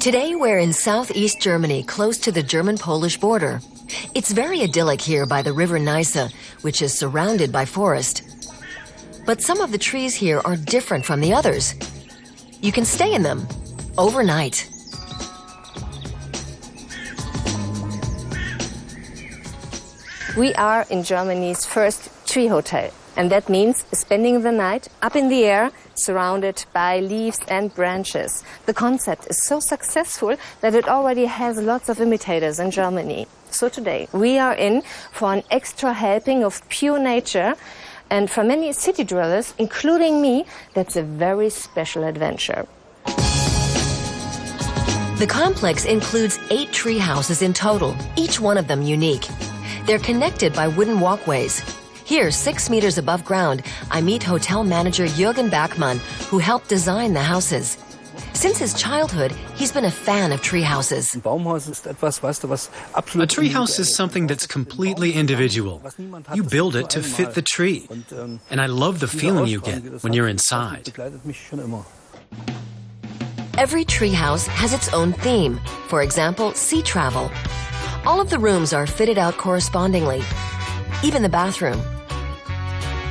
Today we're in southeast Germany, close to the German-Polish border. It's very idyllic here by the river Neisse, which is surrounded by forest. But some of the trees here are different from the others. You can stay in them overnight. We are in Germany's first tree hotel, and that means spending the night up in the air, surrounded by leaves and branches. The concept is so successful that it already has lots of imitators in Germany. So today we are in for an extra helping of pure nature, and for many city dwellers, including me, that's a very special adventure. The complex includes 8 tree houses in total, each one of them unique. They're connected by wooden walkways. Here, 6 meters above ground, I meet hotel manager Jürgen Bachmann, who helped design the houses. Since his childhood, he's been a fan of tree houses. A tree house is something that's completely individual. You build it to fit the tree. And I love the feeling you get when you're inside. Every tree house has its own theme. For example, sea travel. All of the rooms are fitted out correspondingly, even the bathroom.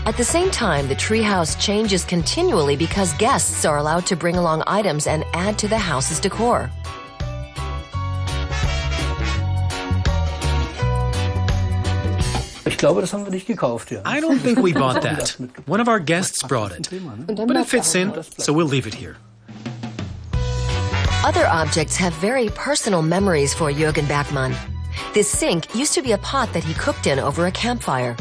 At the same time, the treehouse changes continually because guests are allowed to bring along items and add to the house's decor. I don't think we bought that. One of our guests brought it. But it fits in, so we'll leave it here. Other objects have very personal memories for Jürgen Bachmann. This sink used to be a pot that he cooked in over a campfire.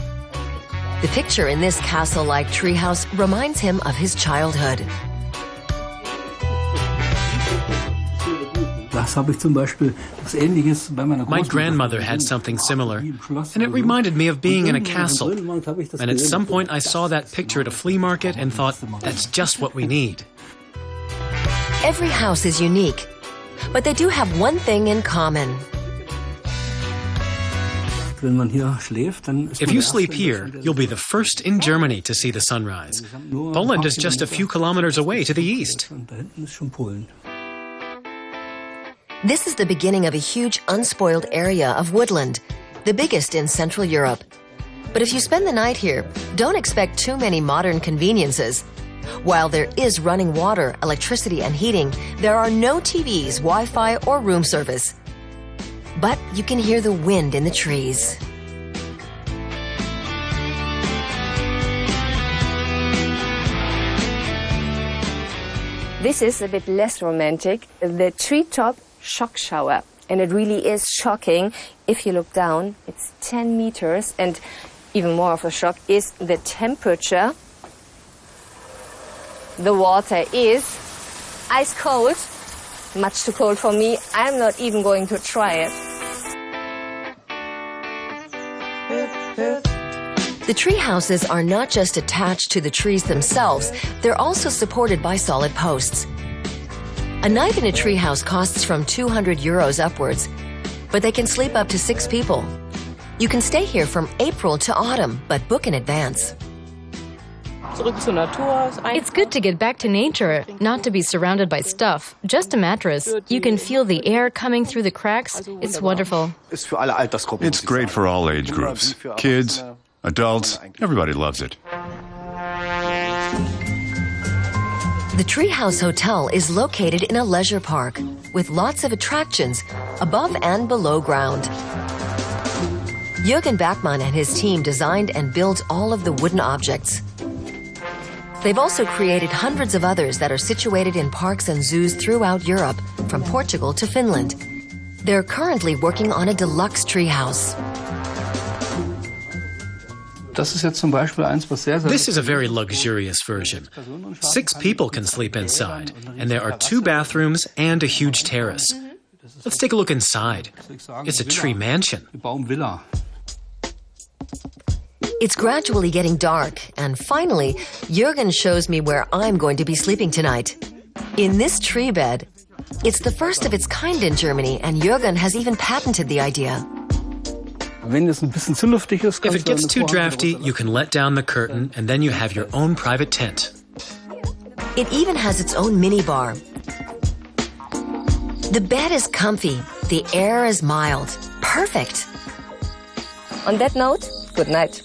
The picture in this castle-like treehouse reminds him of his childhood. My grandmother had something similar, and it reminded me of being in a castle. And at some point I saw that picture at a flea market and thought, that's just what we need. Every house is unique, but they do have one thing in common. If you sleep here, you'll be the first in Germany to see the sunrise. Poland is just a few kilometers away to the east. This is the beginning of a huge unspoiled area of woodland, the biggest in Central Europe. But if you spend the night here, don't expect too many modern conveniences. While there is running water, electricity, and heating, there are no TVs, Wi-Fi, or room service. But you can hear the wind in the trees. This is a bit less romantic, the treetop shock shower. And it really is shocking. If you look down, it's 10 meters. And even more of a shock is the temperature. The water is ice cold. Much too cold for me. I'm not even going to try it. The tree houses are not just attached to the trees themselves, they're also supported by solid posts. A night in a tree house costs from 200 euros upwards, but they can sleep up to 6 people. You can stay here from April to autumn, but book in advance. It's good to get back to nature, not to be surrounded by stuff. Just a mattress. You can feel the air coming through the cracks. It's wonderful. It's great for all age groups. Kids, adults, everybody loves it. The Treehouse Hotel is located in a leisure park with lots of attractions above and below ground. Jürgen Bachmann and his team designed and built all of the wooden objects. They've also created hundreds of others that are situated in parks and zoos throughout Europe, from Portugal to Finland. They're currently working on a deluxe treehouse. This is a very luxurious version. 6 people can sleep inside, and there are 2 bathrooms and a huge terrace. Let's take a look inside. It's a tree mansion. It's gradually getting dark, and finally, Jürgen shows me where I'm going to be sleeping tonight. In this tree bed. It's the first of its kind in Germany, and Jürgen has even patented the idea. If it gets too drafty, you can let down the curtain, and then you have your own private tent. It even has its own mini bar. The bed is comfy. The air is mild. Perfect. On that note, good night.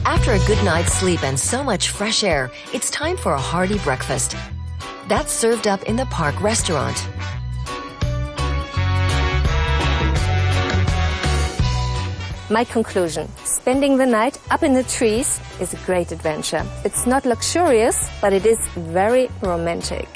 After a good night's sleep and so much fresh air, it's time for a hearty breakfast. That's served up in the park restaurant. My conclusion, spending the night up in the trees is a great adventure. It's not luxurious, but it is very romantic.